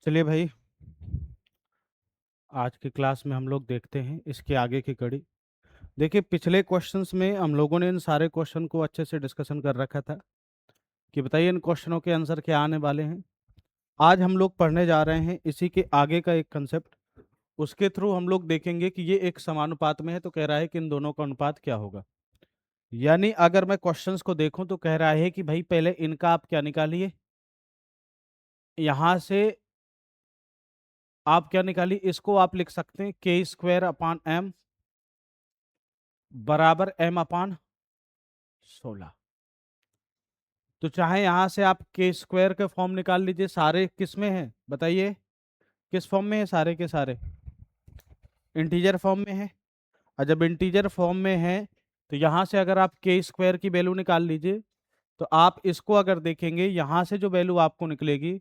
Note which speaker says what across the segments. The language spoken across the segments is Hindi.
Speaker 1: चलिए भाई, आज की क्लास में हम लोग देखते हैं इसके आगे की कड़ी। देखिए, पिछले क्वेश्चंस में हम लोगों ने इन सारे क्वेश्चन को अच्छे से डिस्कशन कर रखा था कि बताइए इन क्वेश्चनों के आंसर क्या आने वाले हैं। आज हम लोग पढ़ने जा रहे हैं इसी के आगे का एक कंसेप्ट। उसके थ्रू हम लोग देखेंगे कि ये एक समानुपात में है, तो कह रहा है कि इन दोनों का अनुपात क्या होगा। यानी अगर मैं क्वेश्चंस को देखूं तो कह रहा है कि भाई पहले इनका आप क्या निकालिए, यहां से आप क्या निकालिए, इसको आप लिख सकते हैं k² अपान m बराबर m अपान 16। तो चाहे यहां से आप k² के फॉर्म निकाल लीजिए। सारे किस में है बताइए, किस फॉर्म में है? सारे के सारे इंटीजर फॉर्म में है। और जब इंटीजर फॉर्म में है तो यहां से अगर आप k² की वैल्यू निकाल लीजिए तो आप इसको अगर देखेंगे, यहां से जो वैल्यू आपको निकलेगी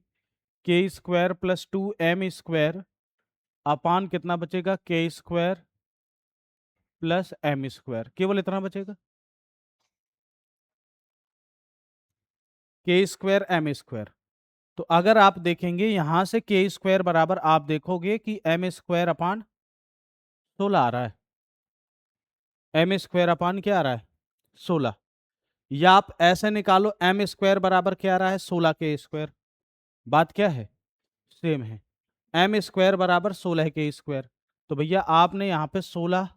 Speaker 1: k² प्लस 2m² अपान कितना बचेगा, k² प्लस m², केवल इतना बचेगा, k² m²। तो अगर आप देखेंगे यहां से k² बराबर आप देखोगे कि m² अपान 16 आ रहा है। m² अपान क्या आ रहा है, 16। या आप ऐसे निकालो, m² बराबर क्या आ रहा है, 16k²। बात क्या है, सेम है। m² बराबर 16k²। तो भैया आपने यहाँ पे 16,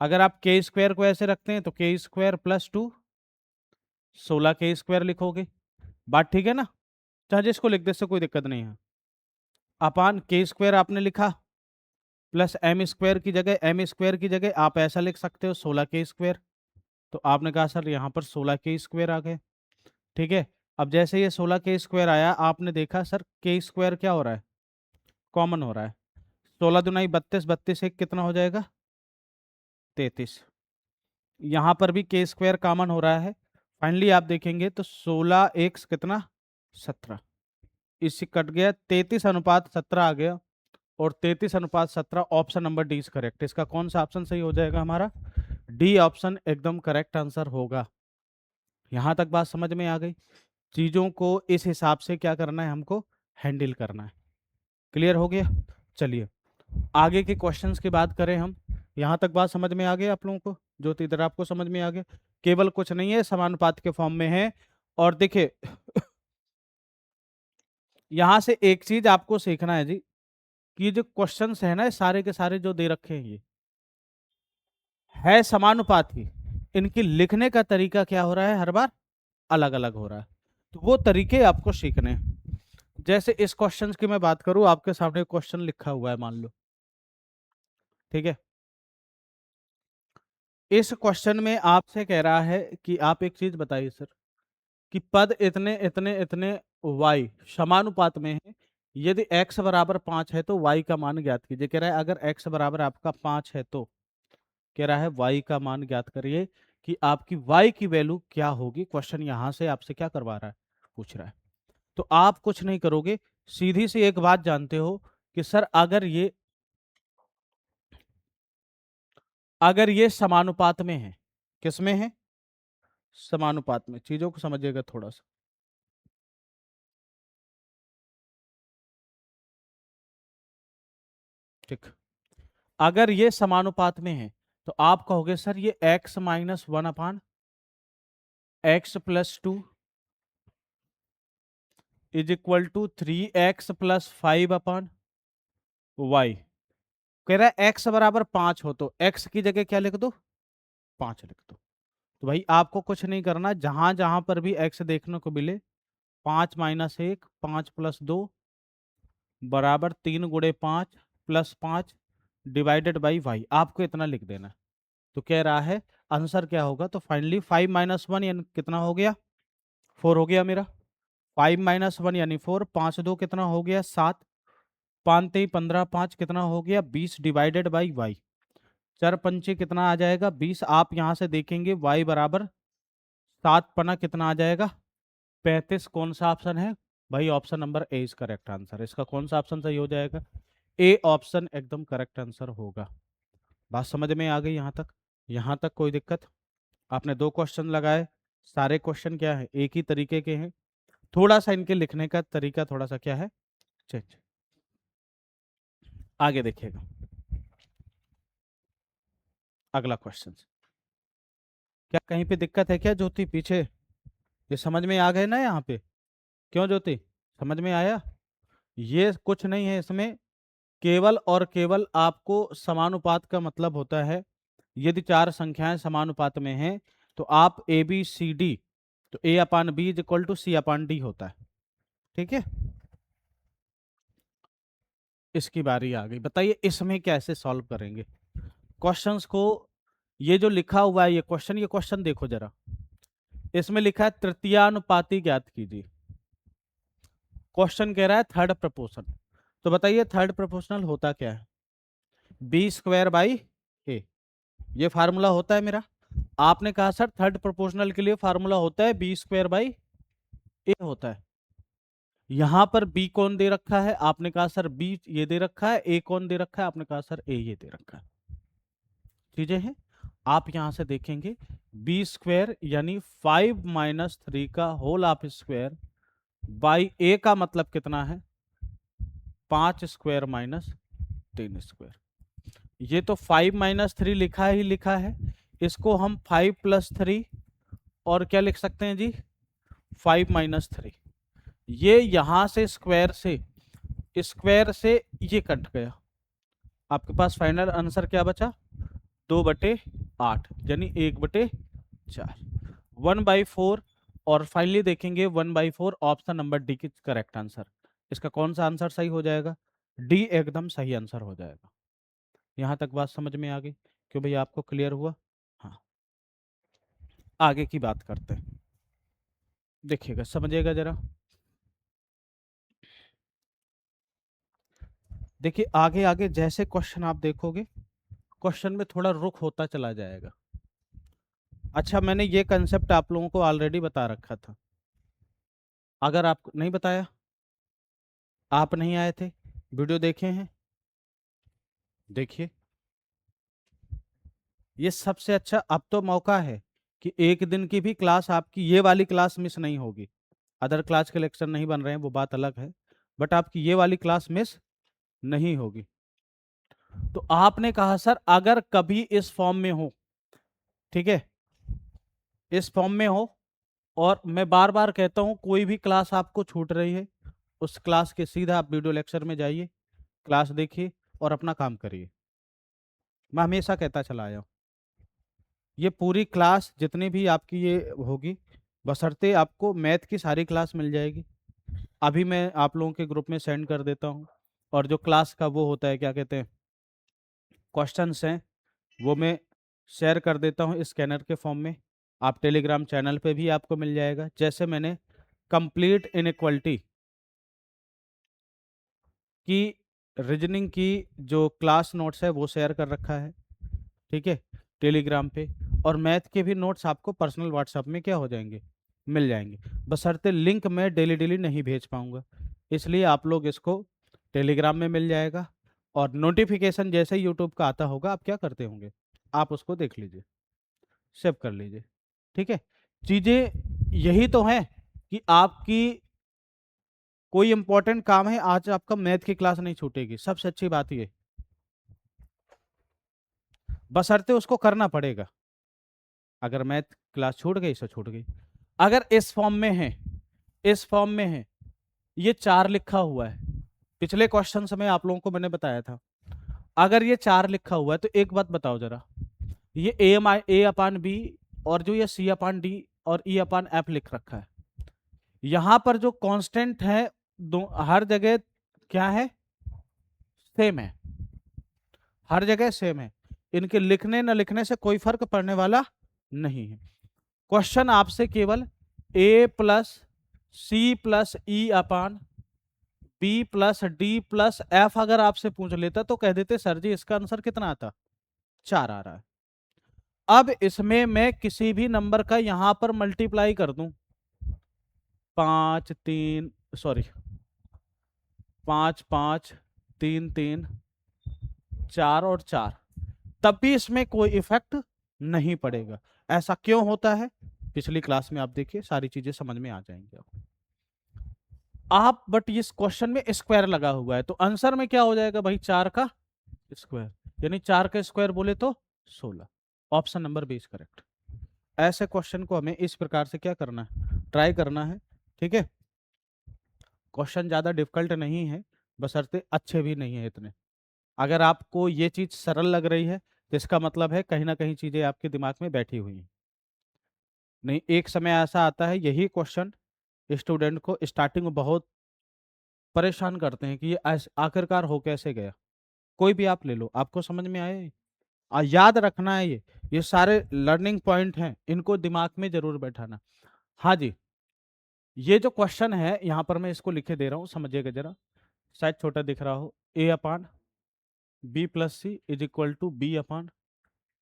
Speaker 1: अगर आप k² को ऐसे रखते हैं तो k² प्लस 2 16k² लिखोगे। बात ठीक है ना? चाहे जिसको लिख दे, इससे कोई दिक्कत नहीं है। अपान k² आपने लिखा, प्लस m² की जगह आप ऐसा लिख सकते हो 16k²। तो आपने कहा सर यहाँ पर 16k² आ गए। ठीक है, अब जैसे ये 16k² आया, आपने देखा सर k² क्या हो रहा है, कॉमन हो रहा है। 16 दुनाई 32, 32 एक कितना हो जाएगा, 33। यहाँ पर भी k² कॉमन हो रहा है। फाइनली आप देखेंगे तो 16 एक कितना, 17। इससे कट गया, 33:17 आ गया। और 33:17 option number D is correct. इसका कौन सा ऑप्शन सही हो जाएगा हमारा, डी ऑप्शन एकदम करेक्ट आंसर होगा। यहां तक बात समझ में आ गई। चीजों को इस हिसाब से क्या करना है, हमको हैंडल करना है। क्लियर हो गया? चलिए आगे के क्वेश्चंस की बात करें हम। यहां तक बात समझ में आ गई आप लोगों को, जो तो इधर आपको समझ में आ गया। केवल कुछ नहीं है, समानुपात के फॉर्म में है। और देखिए यहां से एक चीज आपको सीखना है जी, कि ये जो क्वेश्चंस है ना, ये सारे के सारे जो दे रखे हैं ये है समानुपात ही। इनकी लिखने का तरीका क्या हो रहा है, हर बार अलग अलग हो रहा है। तो वो तरीके आपको सीखने हैं। जैसे इस क्वेश्चन की मैं बात करूं, आपके सामने क्वेश्चन लिखा हुआ है मान लो, ठीक है। इस क्वेश्चन में आपसे कह रहा है कि आप एक चीज बताइए सर, कि पद इतने इतने इतने y समानुपात में है। यदि x बराबर 5 है तो y का मान ज्ञात कीजिए। कह रहा है अगर x बराबर आपका 5 है तो कह रहा है y का मान ज्ञात करिए कि आपकी y की वैल्यू क्या होगी। क्वेश्चन यहां से आपसे क्या करवा रहा है, पूछ रहा है। तो आप कुछ नहीं करोगे, सीधी सी एक बात जानते हो कि सर अगर ये समानुपात में है, किस में है, समानुपात में। चीजों को समझिएगा थोड़ा सा, ठीक। अगर ये समानुपात में है तो आप कहोगे सर ये x-1 upon x+2 is equal to 3x+5 upon y। कह रहा है x बराबर 5 हो तो x की जगह क्या लिख दो, 5 लिख दो। तो भाई आपको कुछ नहीं करना, जहां जहां पर भी x देखने को मिले 5-1, 5+2 बराबर 3 × 5 + 5 डिवाइडेड बाई y, आपको इतना लिख देना है। तो कह रहा है आंसर क्या होगा, तो फाइनली 5-1 यानी कितना हो गया, 4 हो गया मेरा। 5-1 यानी 4, 5-2 कितना हो गया, 7, 5-3-15, 5 कितना हो गया, 20 डिवाइडेड बाई वाई। 4-5 कितना आ जाएगा, 20। आप यहां से देखेंगे y बराबर 7 कितना आ जाएगा, 35। कौन सा ऑप्शन है भाई, option number A is correct answer. इसका कौन सा ऑप्शन सही हो जाएगा, ए ऑप्शन एकदम करेक्ट आंसर होगा। बात समझ में आ गई यहां तक? यहां तक कोई दिक्कत? आपने 2 क्वेश्चन लगाए, सारे क्वेश्चन क्या है, एक ही तरीके के हैं। थोड़ा सा इनके लिखने का तरीका थोड़ा सा क्या है, चेंज। आगे देखिएगा, अगला क्वेश्चन। क्या कहीं पे दिक्कत है क्या ज्योति पीछे? ये समझ में आ गए ना यहाँ पे? क्यों ज्योति, समझ में आया? ये कुछ नहीं है इसमें, केवल और केवल आपको समानुपात का मतलब होता है, यदि चार संख्याएं समानुपात में हैं तो आप ए बी सी डी, तो A upon B is equal to C upon D होता है। ठीक है, इसकी बारी आ गई, बताइए इसमें कैसे सॉल्व करेंगे क्वेश्चंस को। ये जो लिखा हुआ है ये क्वेश्चन देखो जरा, इसमें लिखा है तृतीयानुपाती ज्ञात कीजिए। क्वेश्चन कह रहा है थर्ड प्रपोर्शन, तो बताइए थर्ड प्रपोर्शनल होता क्या है? बी स्क्वायर बाई ए, ये फार्मूला होता है मेरा। आपने कहा सर थर्ड प्रोपोर्शनल के लिए फार्मूला होता है बी स्क्वायर बाई ए होता है। यहां पर बी कौन दे रखा है? आपने कहा सर बी ये दे रखा है। ए कौन दे रखा है? आपने कहा सर ए ये दे रखा है। चीजें हैं, आप यहां से देखेंगे बी स्क्वायर यानी 5 - 3 का होल ऑफ स्क्वायर बाई ए का मतलब कितना है? 5 स्क्वायर माइनस 3 स्क्वायर। ये तो 5 - 3 लिखा ही लिखा है, इसको हम 5 + 3 और क्या लिख सकते हैं जी? 5 - 3। ये यहां से स्क्वायर से ये कट गया, आपके पास फाइनल आंसर क्या बचा? 2/8 यानी 1/4, 1/4। और फाइनली देखेंगे 1/4 ऑप्शन नंबर डी की करेक्ट आंसर। इसका कौन सा आंसर सही हो जाएगा? डी एकदम सही आंसर हो जाएगा। यहां तक बात समझ में आ गई? क्यों भैया, आपको क्लियर हुआ? हाँ, आगे की बात करते हैं, देखिएगा समझिएगा जरा। देखिए आगे आगे जैसे क्वेश्चन आप देखोगे, क्वेश्चन में थोड़ा रुख होता चला जाएगा। अच्छा, मैंने ये कंसेप्ट आप लोगों को ऑलरेडी बता रखा था, अगर आप नहीं बताया, आप नहीं आए थे, वीडियो देखे हैं, देखिए ये सबसे अच्छा अब तो मौका है कि एक दिन की भी क्लास आपकी ये वाली क्लास मिस नहीं होगी। अदर क्लास के लेक्चर नहीं बन रहे हैं वो बात अलग है, बट आपकी ये वाली क्लास मिस नहीं होगी। तो आपने कहा सर अगर कभी इस फॉर्म में हो, ठीक है, इस फॉर्म में हो, और मैं बार बार कहता हूं कोई भी क्लास आपको छूट रही है उस क्लास के सीधा आप वीडियो लेक्चर में जाइए, क्लास देखिए और अपना काम करिए। मैं हमेशा कहता चला आया हूं, ये पूरी क्लास जितनी भी आपकी ये होगी, बशर्ते आपको मैथ की सारी क्लास मिल जाएगी। अभी मैं आप लोगों के ग्रुप में सेंड कर देता हूँ, और जो क्लास का वो होता है क्या कहते हैं, क्वेश्चंस हैं, वो मैं शेयर कर देता हूँ स्कैनर के फॉर्म में। आप टेलीग्राम चैनल पे भी आपको मिल जाएगा। जैसे मैंने कंप्लीट इनइक्वालिटी की रीजनिंग की जो क्लास नोट्स है वो शेयर कर रखा है, ठीक है, टेलीग्राम पे। और मैथ के भी नोट्स आपको पर्सनल व्हाट्सएप में क्या हो जाएंगे, मिल जाएंगे। बशर्ते लिंक मैं डेली डेली नहीं भेज पाऊंगा, इसलिए आप लोग इसको टेलीग्राम में मिल जाएगा, और नोटिफिकेशन जैसे यूट्यूब का आता होगा आप क्या करते होंगे, आप उसको देख लीजिए, सेव कर लीजिए। ठीक है, चीजें यही तो है कि आपकी कोई इंपॉर्टेंट काम है, आज आपका मैथ की क्लास नहीं छूटेगी, सबसे अच्छी बात ये, बशर्ते उसको करना पड़ेगा। अगर मैथ क्लास छूट गई सो छूट गई। अगर इस फॉर्म में है, इस फॉर्म में है, ये 4 लिखा हुआ है, पिछले क्वेश्चन में आप लोगों को मैंने बताया था, अगर ये 4 लिखा हुआ है तो एक बात बताओ जरा, ये ए अपान बी और जो ये सी अपान डी और ई अपान एफ लिख रखा है, यहां पर जो कांस्टेंट है हर जगह क्या है, सेम है, हर जगह सेम है। इनके लिखने न लिखने से कोई फर्क पड़ने वाला नहीं है। क्वेश्चन आपसे केवल A plus C plus E upon B plus D plus F अगर आपसे पूछ लेता तो कह देते सर जी इसका आंसर कितना आता, 4 आ रहा है। अब इसमें मैं किसी भी नंबर का यहां पर मल्टीप्लाई कर दूं, 5 3 सॉरी 5 5 3 3 4 और 4, तब भी इसमें कोई इफेक्ट नहीं पड़ेगा। ऐसा क्यों होता है, पिछली क्लास में आप देखिए, सारी चीजें समझ में आ जाएंगी आपको। आप बट इस क्वेश्चन में स्क्वायर लगा हुआ है, तो आंसर में क्या हो जाएगा भाई, 4 का स्क्वायर, यानी 4 का स्क्वायर बोले तो 16। Option number 20 correct. ऐसे क्वेश्चन को हमें इस प्रकार से क्या करना है, ट्राई करना है। ठीक है, क्वेश्चन ज़्यादा डिफिकल्ट नहीं है, बशर्ते अच्छे भी नहीं है इतने। अगर आपको ये चीज़ सरल लग रही है तो इसका मतलब है कहीं ना कहीं चीज़ें आपके दिमाग में बैठी हुई हैं। नहीं, एक समय ऐसा आता है यही क्वेश्चन स्टूडेंट को स्टार्टिंग में बहुत परेशान करते हैं कि ये आखिरकार हो कैसे गया। कोई भी आप ले लो, आपको समझ में आए। याद रखना है ये सारे लर्निंग पॉइंट हैं, इनको दिमाग में जरूर बैठाना। हाँ जी, ये जो क्वेश्चन है यहाँ पर मैं इसको लिखे दे रहा हूँ, समझिएगा जरा, शायद छोटा दिख रहा हो। A upon B plus C is equal to B upon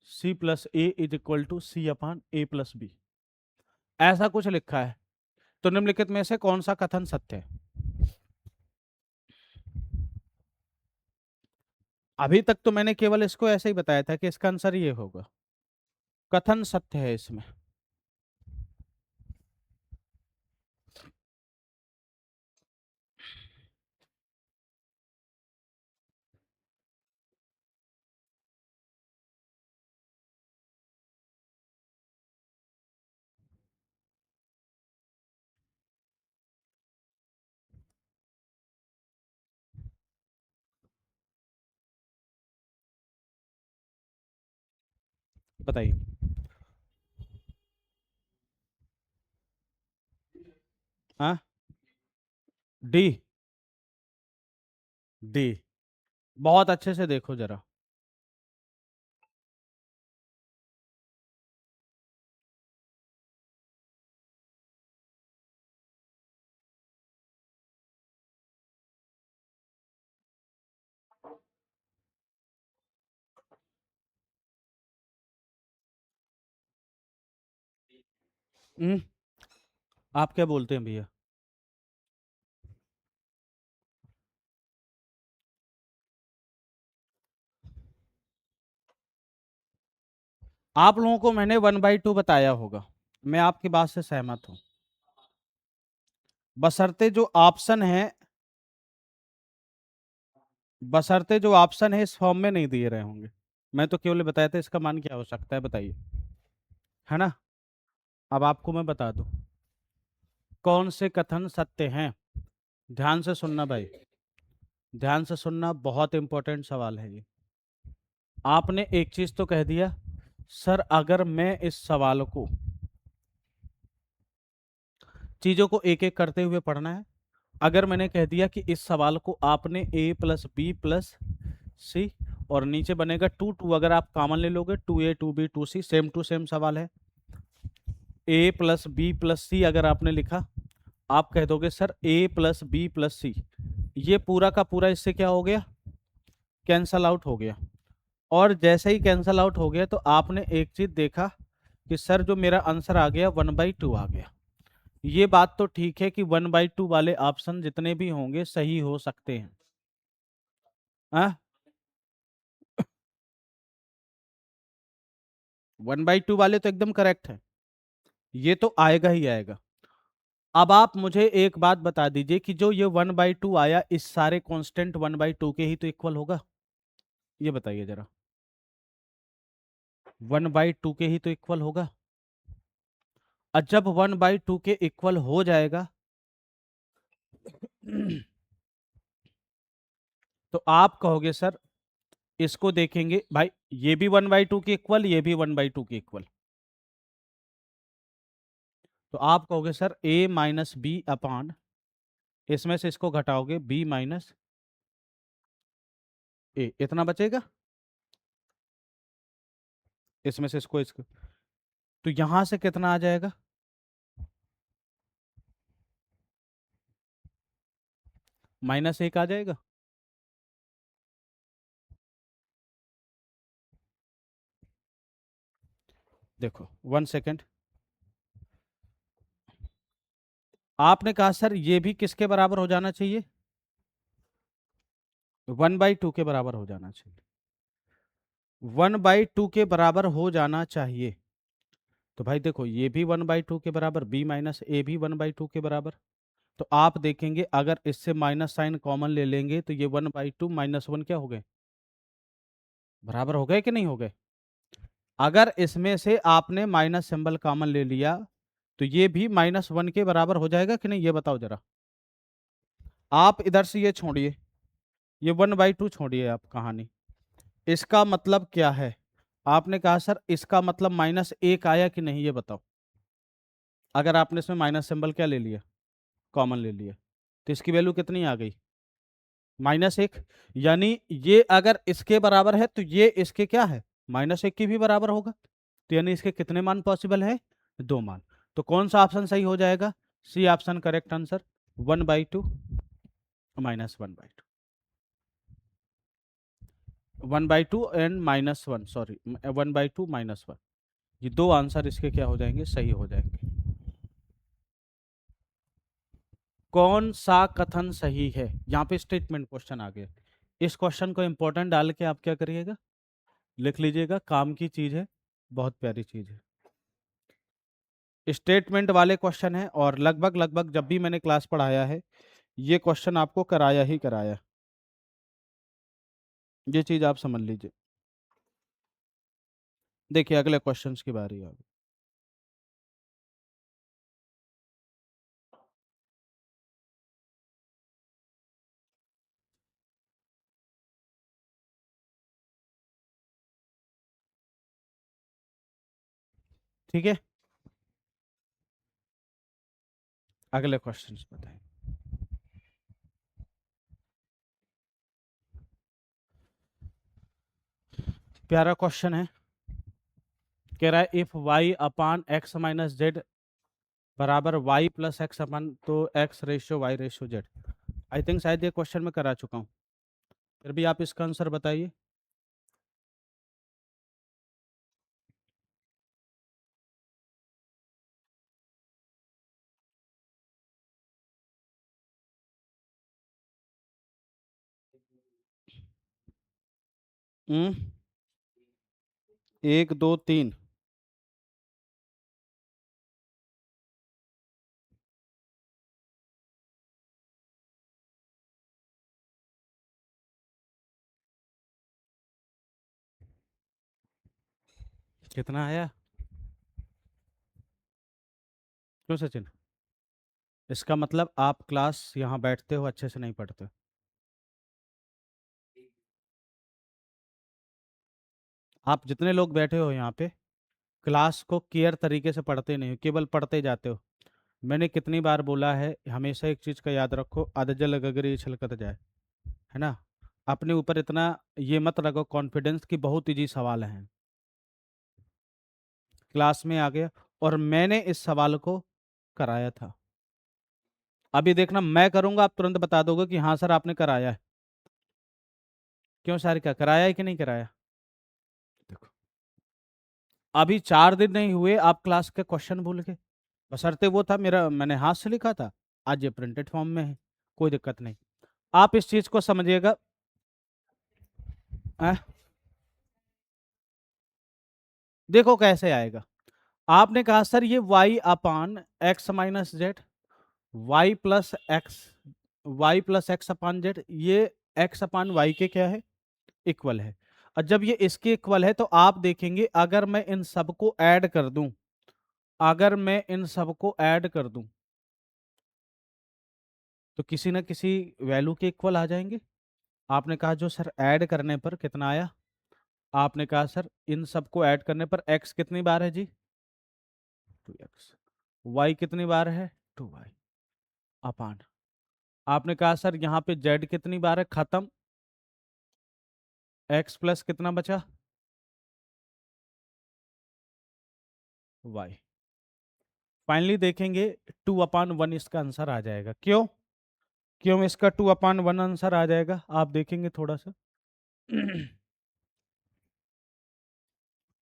Speaker 1: C plus A is equal to C upon A plus B, ऐसा कुछ लिखा है। तो निम्नलिखित में से कौन सा कथन सत्य है? अभी तक तो मैंने केवल इसको ऐसे ही बताया था कि इसका आंसर ये होगा, कथन सत्य है इसमें। बताइए। हाँ, डी। डी, बहुत अच्छे से देखो जरा। हम्म, आप क्या बोलते हैं भैया? आप लोगों को मैंने 1/2 बताया होगा, मैं आपकी बात से सहमत हूं, बशर्ते जो ऑप्शन है, बशर्ते जो ऑप्शन है इस फॉर्म में नहीं दिए रहे होंगे। मैं तो केवल बताया था इसका मान क्या हो सकता है, बताइए, है ना? अब आपको मैं बता दूं कौन से कथन सत्य हैं। ध्यान से सुनना भाई, ध्यान से सुनना, बहुत इंपॉर्टेंट सवाल है ये। आपने एक चीज तो कह दिया, सर अगर मैं इस सवाल को, चीजों को एक एक करते हुए पढ़ना है। अगर मैंने कह दिया कि इस सवाल को आपने ए प्लस बी प्लस सी, और नीचे बनेगा टू टू, अगर आप कॉमन ले लोगे 2a 2b 2c, same to same सवाल है। ए प्लस बी प्लस सी अगर आपने लिखा, आप कह दोगे सर ए प्लस बी प्लस सी, ये पूरा का पूरा इससे क्या हो गया, कैंसल आउट हो गया। और जैसे ही कैंसल आउट हो गया तो आपने एक चीज देखा कि सर जो मेरा आंसर आ गया 1/2 आ गया। ये बात तो ठीक है कि 1/2 वाले ऑप्शन जितने भी होंगे सही हो सकते हैं। हाँ, 1/2 वाले तो एकदम करेक्ट है, ये तो आएगा ही आएगा। अब आप मुझे एक बात बता दीजिए कि जो ये 1/2 आया, इस सारे कांस्टेंट 1/2 के ही तो इक्वल होगा, ये बताइए जरा। 1/2 के ही तो इक्वल होगा। और जब 1/2 के इक्वल हो जाएगा तो आप कहोगे सर, इसको देखेंगे भाई, ये भी 1/2 के इक्वल, ये भी 1/2 के इक्वल, तो आप कहोगे सर a माइनस बी अपान, इसमें से इसको घटाओगे b माइनस ए, इतना बचेगा, इसमें से इसको, तो यहां से कितना आ जाएगा, -1 आ जाएगा। देखो 1 सेकेंड, आपने कहा सर ये भी किसके बराबर हो जाना चाहिए, 1/2 के बराबर हो जाना चाहिए, 1/2 के बराबर हो जाना चाहिए। तो भाई देखो, ये भी 1/2 के बराबर, b माइनस ए भी 1/2 के बराबर, तो आप देखेंगे अगर इससे माइनस साइन कॉमन ले लेंगे तो ये 1/2 -1 क्या हो गए, बराबर हो गए कि नहीं हो गए। अगर इसमें से आपने माइनस सिंबल कॉमन ले लिया तो ये भी -1 के बराबर हो जाएगा कि नहीं, ये बताओ जरा। आप इधर से ये छोड़िए, ये 1/2 छोड़िए आप कहानी। इसका मतलब क्या है, आपने कहा सर इसका मतलब -1 आया कि नहीं, ये बताओ। अगर आपने इसमें माइनस सिंबल क्या ले लिया, कॉमन ले लिया, तो इसकी वैल्यू कितनी आ गई, -1। यानी ये अगर इसके बराबर है तो ये इसके क्या है, -1 की भी बराबर होगा। तो यानी इसके कितने मान पॉसिबल है, 2 मान। तो कौन सा ऑप्शन सही हो जाएगा, C option correct answer, 1/2 -1/2, 1/2 and -1, sorry 1/2 -1, ये दो आंसर इसके क्या हो जाएंगे, सही हो जाएंगे। कौन सा कथन सही है, यहाँ पे स्टेटमेंट क्वेश्चन आ गया। इस क्वेश्चन को इंपॉर्टेंट डाल के आप क्या करिएगा, लिख लीजिएगा, काम की चीज है, बहुत प्यारी चीज है। स्टेटमेंट वाले क्वेश्चन है और लगभग लगभग जब भी मैंने क्लास पढ़ाया है ये क्वेश्चन आपको कराया ही कराया, ये चीज आप समझ लीजिए। देखिए अगले क्वेश्चंस की बारी है। ठीक है, अगले क्वेश्चंस बताएं। प्यारा क्वेश्चन है, कह रहा है if y upon x minus Z बराबर y प्लस एक्स अपन, तो x ratio y ratio Z. I think शायद ये क्वेश्चन मैं करा चुका हूँ, फिर भी आप इसका आंसर बताइए। हम्म, 1 2 3, कितना आया, क्यों सचिन, इसका मतलब आप क्लास यहाँ बैठते हो अच्छे से नहीं पढ़ते हो। आप जितने लोग बैठे हो यहाँ पे क्लास को केयर तरीके से पढ़ते नहीं हो, केवल पढ़ते जाते हो। मैंने कितनी बार बोला है, हमेशा एक चीज का याद रखो, अधजल गगरी छलकत जाए, है ना। अपने ऊपर इतना ये मत रखो कॉन्फिडेंस की बहुत इजी सवाल है। क्लास में आ गया और मैंने इस सवाल को कराया था। अभी देखना मैं करूंगा आप तुरंत बता दोगे कि हाँ सर आपने कराया है। क्यों सारिका, कराया है कि नहीं कराया। देखो अभी 4 दिन नहीं हुए आप क्लास के क्वेश्चन भूल गए, बशर्ते वो था मेरा मैंने हाथ से लिखा था, आज ये प्रिंटेड फॉर्म में है, कोई दिक्कत नहीं। आप इस चीज को समझिएगा। देखो कैसे आएगा, आपने कहा सर ये y upon X minus Z, Y plus X, Y plus X upon Z, ये x अपान वाई के क्या है, इक्वल है। और जब ये इसके इक्वल है तो आप देखेंगे अगर मैं इन सबको ऐड कर दूं, अगर मैं इन सबको ऐड कर दूं तो किसी ना किसी वैल्यू के इक्वल आ जाएंगे। आपने कहा जो सर ऐड करने पर कितना आया, आपने कहा सर इन सबको ऐड करने पर x कितनी बार है जी, 2x, y कितनी बार है, 2y अपान, आपने कहा सर यहाँ पे z कितनी बार है, खत्म, x प्लस कितना बचा, y। फाइनली देखेंगे 2/1 इसका आंसर आ जाएगा। क्यों, क्यों इसका 2/1 आंसर आ जाएगा, आप देखेंगे थोड़ा सा।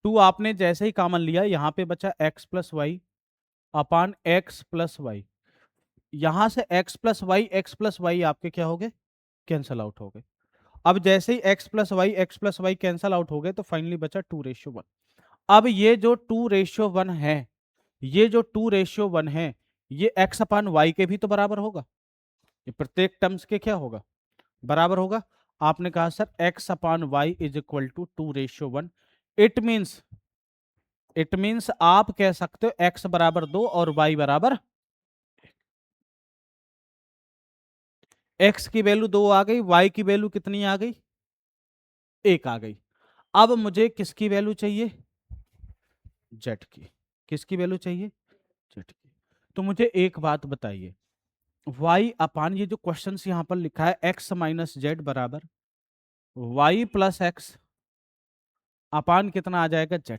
Speaker 1: 2 आपने जैसे ही कॉमन लिया यहाँ पे बचा x प्लस वाई अपान एक्स प्लस वाई, यहां से x प्लस वाई आपके क्या हो गए, कैंसल आउट हो गए। अब जैसे ही x plus Y cancel out हो गए तो फाइनली बचा 2:1। अब ये जो 2:1 है, ये जो 2:1 है, ये x अपान वाई के भी तो बराबर होगा, ये प्रत्येक टर्म्स के क्या होगा, बराबर होगा। आपने कहा sir x upon Y is equal to 2:1। It means, आप कह सकते हो x बराबर 2 और y बराबर, x की वैल्यू 2 आ गई, y की वैल्यू कितनी आ गई, 1 आ गई। अब मुझे किसकी वैल्यू चाहिए, z की। किसकी वैल्यू चाहिए, z की। तो मुझे एक बात बताइए, y अपान ये जो क्वेश्चन यहां पर लिखा है x माइनस जेड बराबर y प्लस एक्स अपान कितना आ जाएगा, z।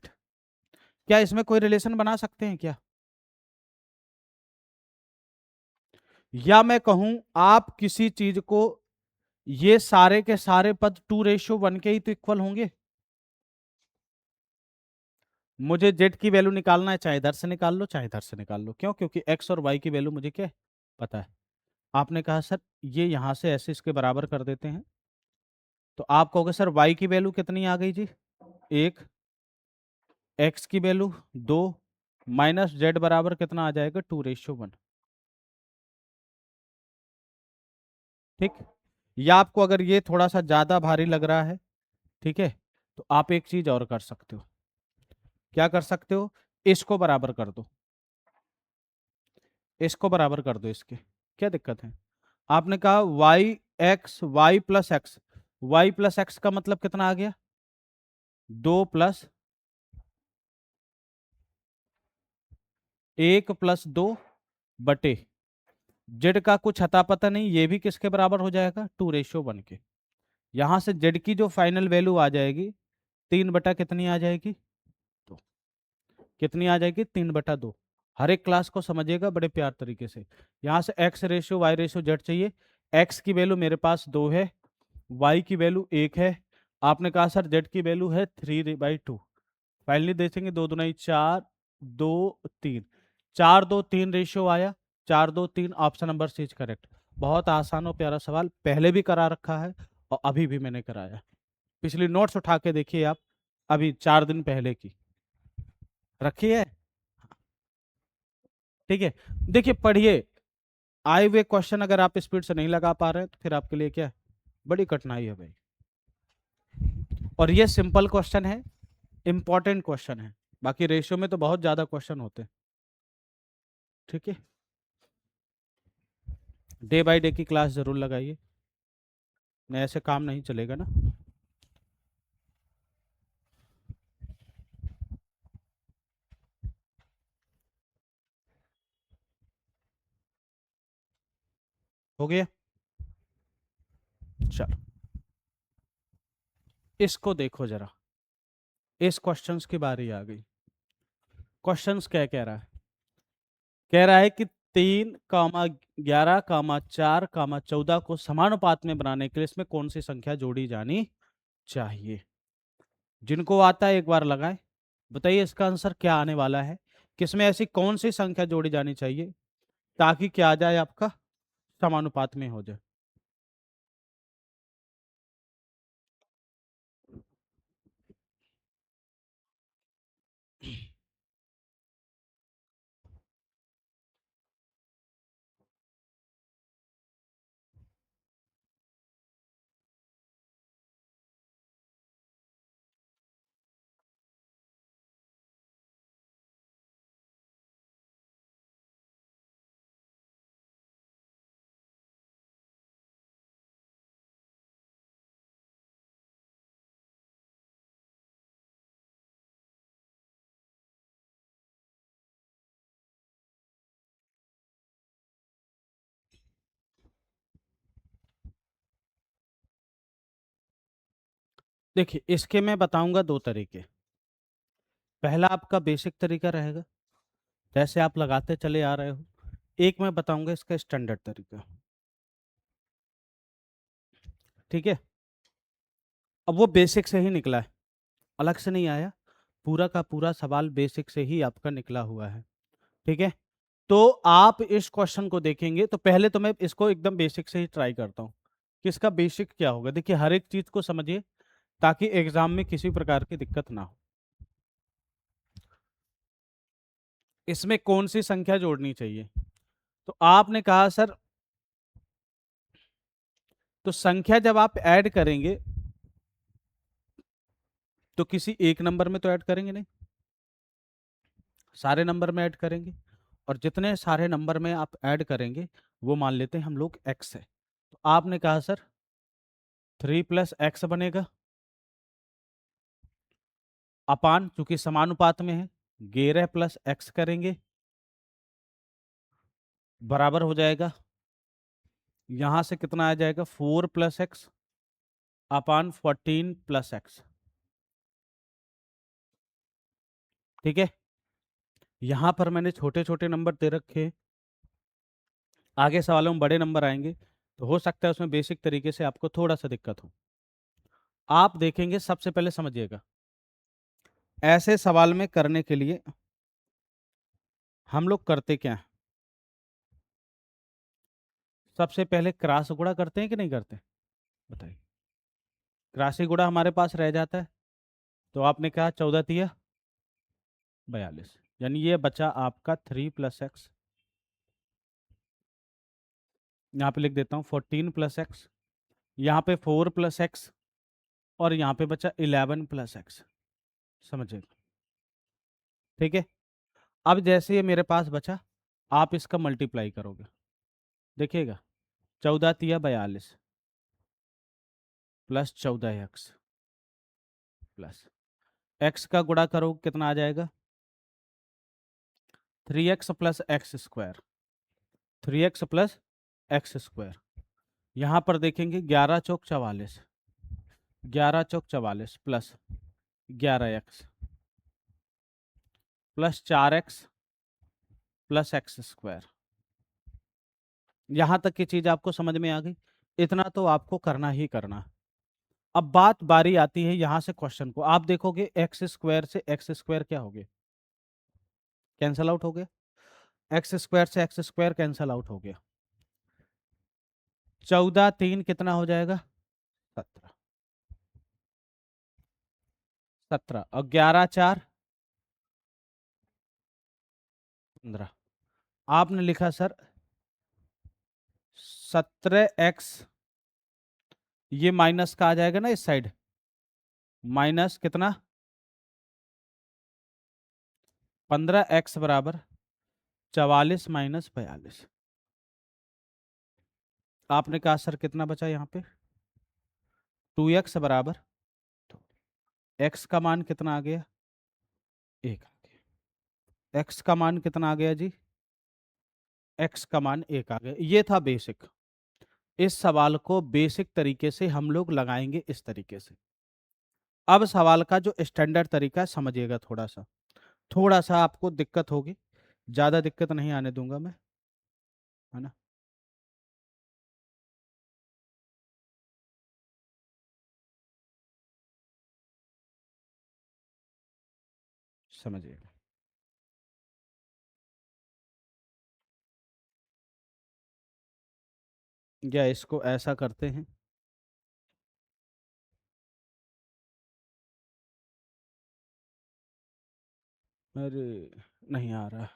Speaker 1: क्या इसमें कोई रिलेशन बना सकते हैं क्या, या मैं कहूं आप किसी चीज को, ये सारे के सारे पद 2:1 के ही तो इक्वल होंगे। मुझे z की वैल्यू निकालना है, चाहे इधर से निकाल लो चाहे इधर से निकाल लो, क्यों, क्योंकि x और y की वैल्यू मुझे क्या पता है। आपने कहा सर ये यहां से ऐसे इसके बराबर कर देते हैं, तो आप कहोगे सर y की वैल्यू कितनी आ गई जी, 1, x की वैल्यू 2, माइनस जेड बराबर कितना आ जाएगा, 2:1। ठीक, या आपको अगर ये थोड़ा सा ज्यादा भारी लग रहा है, ठीक है, तो आप एक चीज और कर सकते हो। क्या कर सकते हो, इसको बराबर कर दो, इसको बराबर कर दो इसके, क्या दिक्कत है। आपने कहा Y plus X, Y plus X का मतलब कितना आ गया, 2+1+2 जेड का कुछ अता पता नहीं, ये भी किसके बराबर हो जाएगा, 2:1 के। यहां से जेड की जो फाइनल वैल्यू आ जाएगी 3 बटा कितनी आ जाएगी, तो कितनी आ जाएगी, 3/2। हर एक क्लास को समझिएगा बड़े प्यार तरीके से। यहां से X ratio Y ratio Z चाहिए, एक्स की वैल्यू मेरे पास 2 है, वाई की वैल्यू 1 है, आपने कहा सर जेड की वैल्यू है 3/2। फाइनली देखेंगे 2×2 = 4, 2 3, 4 2 3 रेशियो आया, 4 2 3, option number C is correct. बहुत आसान और प्यारा सवाल, पहले भी करा रखा है और अभी भी मैंने कराया। पिछली नोट्स उठा के देखिए आप, अभी 4 दिन पहले की रखी है, ठीक है। देखिए पढ़िए, आए हुए क्वेश्चन अगर आप स्पीड से नहीं लगा पा रहे हैं तो फिर आपके लिए क्या है, बड़ी कठिनाई है भाई। और ये सिंपल क्वेश्चन है, इंपॉर्टेंट क्वेश्चन है, बाकी रेशियो में तो बहुत ज्यादा क्वेश्चन होते हैं, ठीक है। डे बाय डे की क्लास जरूर लगाइए, नहीं ऐसे काम नहीं चलेगा ना। हो गया, चलो इसको देखो जरा, इस क्वेश्चंस की बारी आ गई। क्वेश्चंस क्या कह रहा है, कह रहा है कि 3, 11, 4, 14 को समानुपात में बनाने के लिए इसमें कौन सी संख्या जोड़ी जानी चाहिए। जिनको आता है एक बार लगाएं, बताइए इसका आंसर क्या आने वाला है, किसमें ऐसी कौन सी संख्या जोड़ी जानी चाहिए ताकि क्या आ जाए, आपका समानुपात में हो जाए। देखिए इसके मैं बताऊंगा दो तरीके। पहला आपका बेसिक तरीका रहेगा, जैसे आप लगाते चले आ रहे हो। एक मैं बताऊंगा इसका स्टैंडर्ड तरीका, ठीक है। अब वो बेसिक से ही निकला है, अलग से नहीं आया, पूरा का पूरा सवाल बेसिक से ही आपका निकला हुआ है, ठीक है। तो आप इस क्वेश्चन को देखेंगे तो पहले तो मैं इसको एकदम बेसिक से ही ट्राई करता हूँ कि इसका बेसिक क्या होगा। देखिए हर एक चीज को समझिए ताकि एग्जाम में किसी प्रकार की दिक्कत ना हो। इसमें कौन सी संख्या जोड़नी चाहिए, तो आपने कहा सर, तो संख्या जब आप ऐड करेंगे तो किसी एक नंबर में तो ऐड करेंगे नहीं, सारे नंबर में ऐड करेंगे, और जितने सारे नंबर में आप ऐड करेंगे वो मान लेते हैं हम लोग x है। तो आपने कहा सर 3 प्लस एक्स बनेगा, अपान चूंकि समानुपात में है 11 प्लस एक्स करेंगे, बराबर हो जाएगा, यहां से कितना आ जाएगा 4 प्लस एक्स अपान 14 प्लस एक्स। ठीक है, यहां पर मैंने छोटे छोटे नंबर दे रखे हैं, आगे सवालों में बड़े नंबर आएंगे तो हो सकता है उसमें बेसिक तरीके से आपको थोड़ा सा दिक्कत हो। आप देखेंगे, सबसे पहले समझिएगा, ऐसे सवाल में करने के लिए हम लोग करते क्या हैं, सबसे पहले क्रॉस गुणा करते हैं कि नहीं करते, बताइए। क्रॉस गुणा हमारे पास रह जाता है, तो आपने कहा 14 तिया 42, यानी ये बचा आपका 3 प्लस एक्स, यहाँ पे लिख देता हूँ 14 प्लस एक्स, यहाँ पे 4 प्लस एक्स, और यहाँ पे बचा 11 प्लस एक्स। समझिए, ठीक है। अब जैसे ये मेरे पास बचा, आप इसका मल्टीप्लाई करोगे, देखिएगा 14 तिया 42 प्लस 14 एक्स प्लस एक्स का गुणा करो कितना आ जाएगा 3x plus x square, 3x plus x square. यहाँ पर देखेंगे 11 चौक 44, 11 चौक 44 plus 11x plus 4x plus x square. यहाँ तक की चीज आपको समझ में आ गई, इतना तो आपको करना ही करना। अब बात बारी आती है यहाँ से क्वेश्चन को, आप देखोगे एक्स स्क्वायर से एक्स स्क्वायर क्या हो गया, कैंसल आउट हो गया, एक्स स्क्वायर से एक्स स्क्वायर कैंसल आउट हो गया, 14 3 कितना हो जाएगा 17, 17 और 11 4 15। आपने लिखा सर 17x, ये माइनस का आ जाएगा ना इस साइड, माइनस कितना 15x बराबर 44 माइनस 42। आपने कहा सर कितना बचा यहाँ पे 2x बराबर, तो x का मान कितना आ गया 1 आ गया, x का मान कितना आ गया जी, x का मान 1 आ गया। ये था बेसिक, इस सवाल को बेसिक तरीके से हम लोग लगाएंगे इस तरीके से। अब सवाल का जो स्टैंडर्ड तरीका है समझिएगा, थोड़ा सा आपको दिक्कत होगी, ज्यादा दिक्कत नहीं आने दूंगा मैं, है ना। समझिएगा, या इसको ऐसा करते हैं, अरे नहीं आ रहा,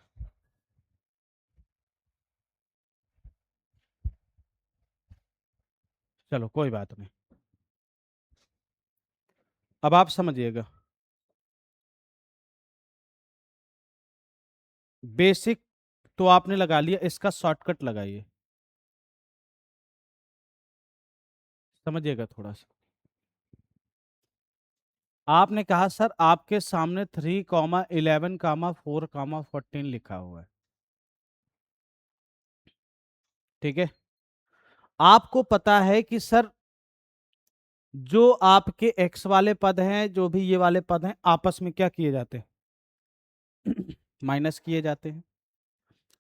Speaker 1: चलो कोई बात नहीं। अब आप समझिएगा, बेसिक तो आपने लगा लिया, इसका शॉर्टकट लगाइए, समझिएगा थोड़ा सा। आपने कहा सर आपके सामने 3, 11, 4, 14 लिखा हुआ है, ठीक है। आपको पता है कि सर जो आपके x वाले पद हैं, जो भी ये वाले पद हैं, आपस में क्या किए जाते हैं माइनस किए जाते हैं।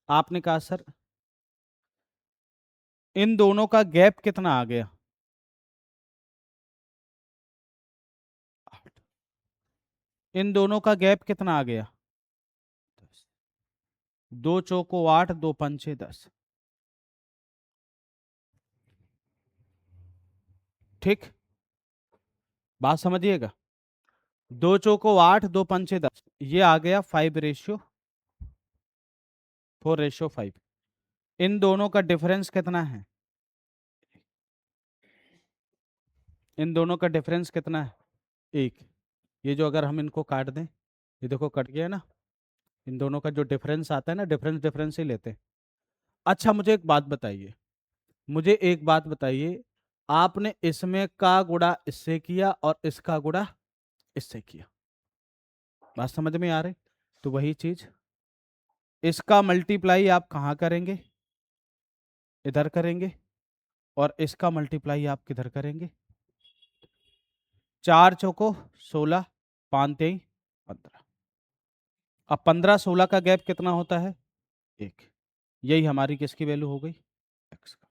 Speaker 1: आपने कहा सर इन दोनों का गैप कितना आ गया 8, इन दोनों का गैप कितना आ गया 10, 2 चौको 8, 2 पंचे 10, ठीक, बात समझिएगा, 2 चौको 8, 2 पंचे 10, ये आ गया 5/4, 5। इन दोनों का डिफरेंस कितना है? इन दोनों का डिफरेंस कितना है? 1। ये जो अगर हम इनको काट दें, ये देखो कट गया ना, इन दोनों का जो डिफरेंस आता है ना, डिफरेंस डिफरेंस ही लेते हैं। अच्छा मुझे एक बात बताइए, मुझे एक बात बताइए, आपने इसमें का गुणा इससे किया और इसका गुणा इससे किया, बात समझ में आ रही? तो वही चीज, इसका मल्टीप्लाई आप कहाँ करेंगे? इधर करेंगे, और इसका मल्टीप्लाई आप किधर करेंगे? 4 चौको 16, 5 तेई 15। अब 15-16 का गैप कितना होता है? 1। यही हमारी किसकी वैल्यू हो गई? एक्स का।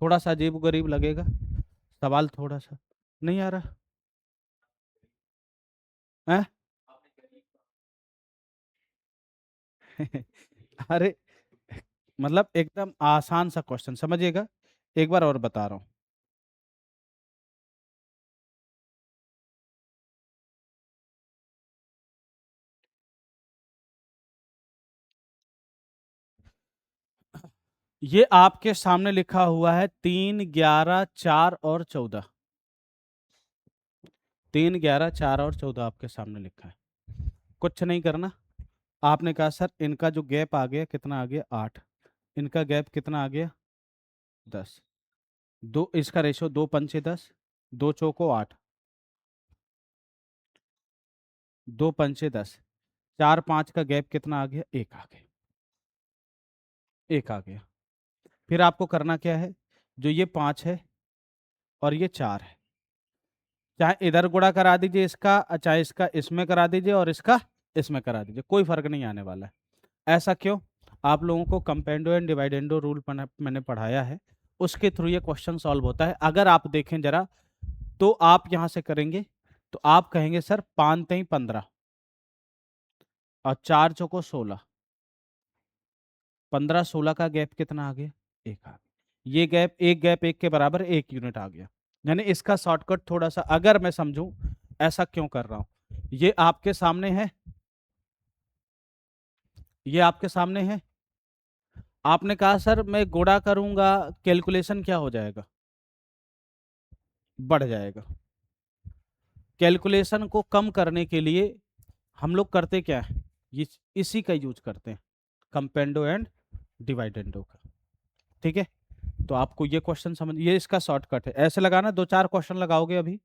Speaker 1: थोड़ा सा अजीब गरीब लगेगा सवाल, थोड़ा सा नहीं आ रहा है? अरे मतलब एकदम आसान सा क्वेश्चन, समझिएगा, एक बार और बता रहा हूं। ये आपके सामने लिखा हुआ है 3, 11, 4 और 14। 3, 11, 4 और 14 आपके सामने लिखा है। कुछ नहीं करना, आपने कहा सर इनका जो गैप आ गया कितना आ गया? 8। इनका गैप कितना आ गया? 10। दो, इसका रेशो 2 पंचे 10, 2 चौको 8, 2 पंचे 10, 4 5 का गैप कितना आ गया? 1 आ गया, 1 आ गया। फिर आपको करना क्या है? जो ये 5 है और ये 4 है, चाहे इधर गुणा करा दीजिए इसका, चाहे इसका इसमें करा दीजिए और इसका इसमें करा दीजिए, कोई फर्क नहीं आने वाला है। ऐसा क्यों? आप लोगों को कंपेंडो एंड डिवाइडेंडो रूल मैंने पढ़ाया है, उसके थ्रू ये क्वेश्चन सॉल्व होता है। अगर आप देखें जरा, तो आप यहां से करेंगे तो आप कहेंगे सर 5 तेई 15 और 4 चौको 16, 15-16 का गैप कितना आ गया? 1 आ गया। ये गैप, एक गैप एक के बराबर 1 यूनिट आ गया। यानी इसका शॉर्टकट थोड़ा सा अगर मैं समझूं, ऐसा क्यों कर रहा हूं, ये आपके सामने है, ये आपके सामने है। आपने कहा सर मैं गुणा करूंगा, कैलकुलेशन क्या हो जाएगा? बढ़ जाएगा। कैलकुलेशन को कम करने के लिए हम लोग करते क्या है? ये इसी का यूज करते हैं, कंपेंडो एंड डिवाइडेंडो का। ठीक है, तो आपको ये क्वेश्चन समझ, ये इसका शॉर्टकट है। ऐसे लगाना, 2-4 क्वेश्चन लगाओगे अभी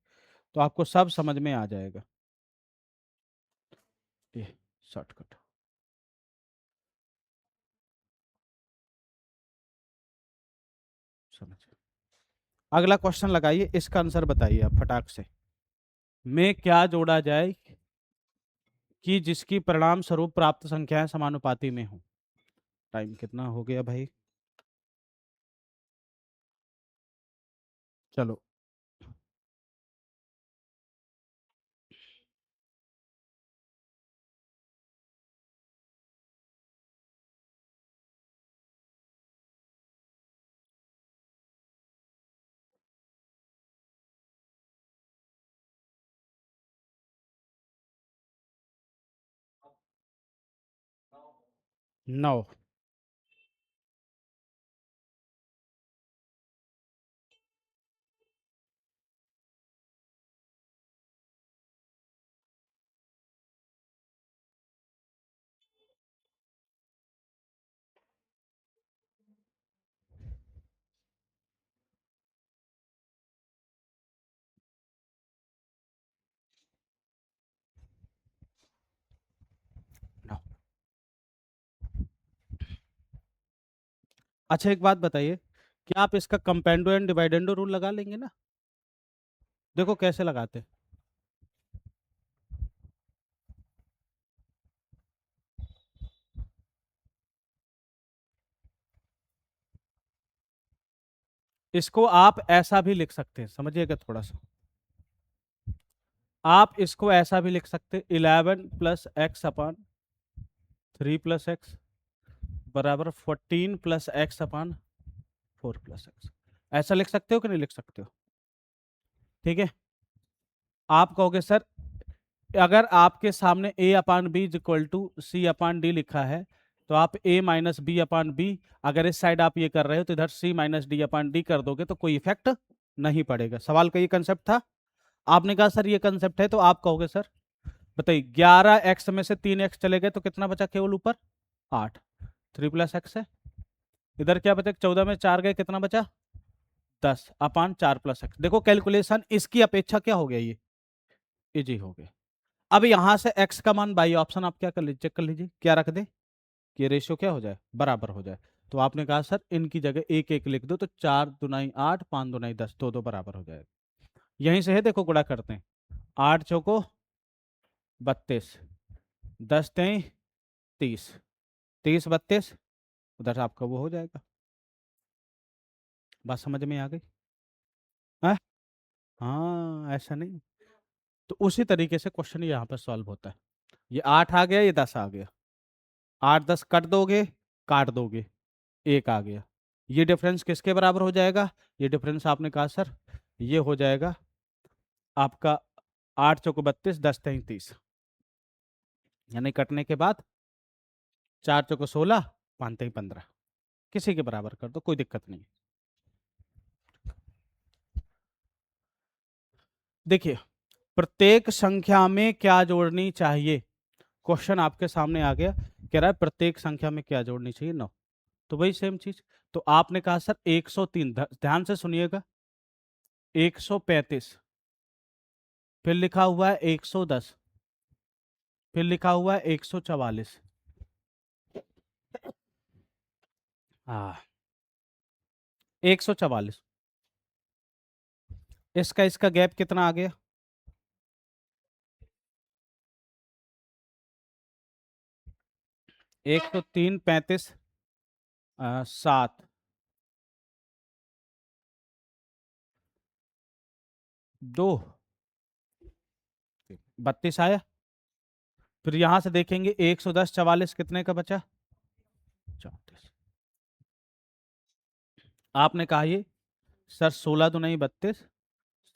Speaker 1: तो आपको सब समझ में आ जाएगा। ये शॉर्टकट समझ। अगला क्वेश्चन लगाइए, इसका आंसर बताइए आप फटाक से। में क्या जोड़ा जाए कि जिसकी परिणाम स्वरूप प्राप्त संख्याएं समानुपाती में हो? टाइम कितना हो गया भाई? चलो, नौ। नौ। अच्छा एक बात बताइए, क्या आप इसका कंपेंडो एंड डिवाइडेंडो रूल लगा लेंगे ना? देखो कैसे लगाते हैं। इसको आप ऐसा भी लिख सकते हैं, समझिएगा थोड़ा सा। आप इसको ऐसा भी लिख सकते, 11+x/3+x बराबर 14+x/4+x। ऐसा लिख सकते हो कि नहीं लिख सकते हो? ठीक है, आप कहोगे सर अगर आपके सामने a/b = c/d लिखा है, तो आप a minus B upon B, अगर इस साइड आप ये कर रहे हो तो इधर c माइनस डी अपान डी कर दोगे तो कोई इफेक्ट नहीं पड़ेगा। सवाल का ये कंसेप्ट था। आपने कहा सर ये कंसेप्ट है, तो आप कहोगे सर बताइए 11x में से 3x चले गए तो कितना बचा केवल ऊपर 8, 3 प्लस एक्स है। इधर क्या बचा, 14 में 4 गए कितना बचा 10 अपान 4 प्लस एक्स। देखो कैलकुलेशन इसकी अपेक्षा क्या हो गया, ये इजी हो गया। अब यहां से x का मान बाई ऑप्शन आप क्या कर लीजिए, चेक कर लीजिए, क्या रख दे कि रेशियो क्या हो जाए, बराबर हो जाए। तो आपने कहा सर इनकी जगह एक एक लिख दो, तो 4 दुनाई 8, 5 दुनाई 10, दो दो बराबर हो जाएगा। यहीं से है देखो गुणा करते हैं, 8 चौको 32, 10 तेई 30, 30 32, उधर आपका वो हो जाएगा। बात समझ में आ गई? हाँ हाँ, ऐसा नहीं। तो उसी तरीके से क्वेश्चन यहाँ पर सॉल्व होता है। ये 8 आ गया, ये 10 आ गया, 8 10 कट दोगे, काट दोगे, 1 आ गया। ये डिफरेंस किसके बराबर हो जाएगा, ये डिफरेंस आपने कहा सर ये हो जाएगा आपका 8 चौको 32, 10 तेई 30, यानी कटने के बाद 4 चौको 16, 5 तेई 15, किसी के बराबर कर दो, कोई दिक्कत नहीं। देखिए प्रत्येक संख्या में क्या जोड़नी चाहिए, क्वेश्चन आपके सामने आ गया, कह रहा है प्रत्येक संख्या में क्या जोड़नी चाहिए 9, तो वही सेम चीज। तो आपने कहा सर 103, ध्यान से सुनिएगा, 135, फिर लिखा हुआ है 110, फिर लिखा हुआ है 144, हाँ 144, इसका इसका गैप कितना आ गया, 103 35 7 2 32 आया। फिर यहां से देखेंगे 110 44 कितने का बचा 34। आपने कहा ये सर 16 दुनाई 32,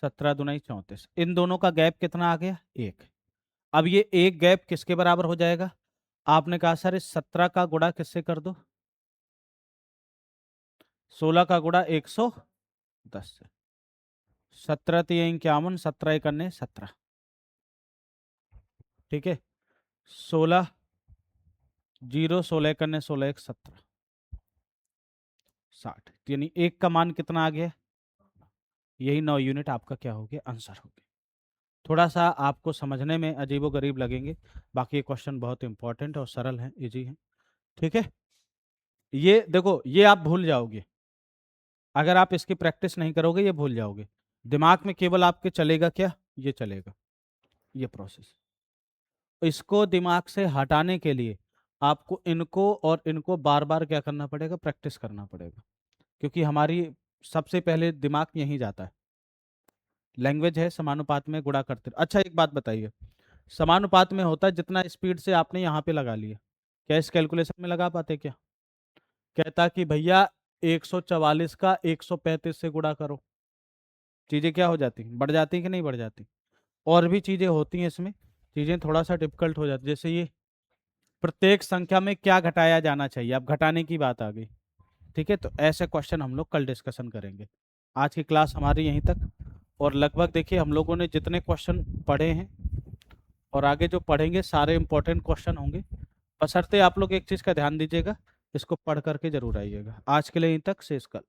Speaker 1: 17 दुनाई 34, इन दोनों का गैप कितना आ गया 1। अब ये एक गैप किसके बराबर हो जाएगा, आपने कहा सर इस 17 का गुणा किससे कर दो, 16 का गुणा 110 से, 17 3 51, 17 1 17, ठीक है, 16 0, 16 1 16 1 17, 60, यानी एक का मान कितना आ गया, यही 9 यूनिट आपका क्या हो गया, आंसर हो गया। थोड़ा सा आपको समझने में अजीबोगरीब लगेंगे, बाकी ये क्वेश्चन बहुत इंपॉर्टेंट और सरल है, इजी है, ठीक है। ये देखो ये आप भूल जाओगे, अगर आप इसकी प्रैक्टिस नहीं करोगे ये भूल जाओगे, दिमाग में केवल आपके चलेगा क्या, ये चलेगा, ये प्रोसेस। इसको दिमाग से हटाने के लिए आपको इनको और इनको बार बार क्या करना पड़ेगा, प्रैक्टिस करना पड़ेगा, क्योंकि हमारी सबसे पहले दिमाग यहीं जाता है। लैंग्वेज है समानुपात में गुणा करते। अच्छा एक बात बताइए, समानुपात में होता है जितना स्पीड से आपने यहाँ पे लगा लिया, क्या इस कैलकुलेशन में लगा पाते क्या, कहता कि भैया 144 का 135 से गुणा करो, चीजें क्या हो जाती, बढ़ जाती कि नहीं बढ़ जाती। और भी चीजें होती हैं इसमें, चीजें थोड़ा सा डिफिकल्ट हो जाती, जैसे ये प्रत्येक संख्या में क्या घटाया जाना चाहिए, अब घटाने की बात आ गई, ठीक है। तो ऐसे क्वेश्चन हम लोग कल डिस्कशन करेंगे। आज की क्लास हमारी यहीं तक, और लगभग देखिए हम लोगों ने जितने क्वेश्चन पढ़े हैं और आगे जो पढ़ेंगे सारे इंपॉर्टेंट क्वेश्चन होंगे, बशर्ते आप लोग एक चीज़ का ध्यान दीजिएगा, इसको पढ़ करके जरूर आइएगा। आज के लिए यहीं तक, शेष कल।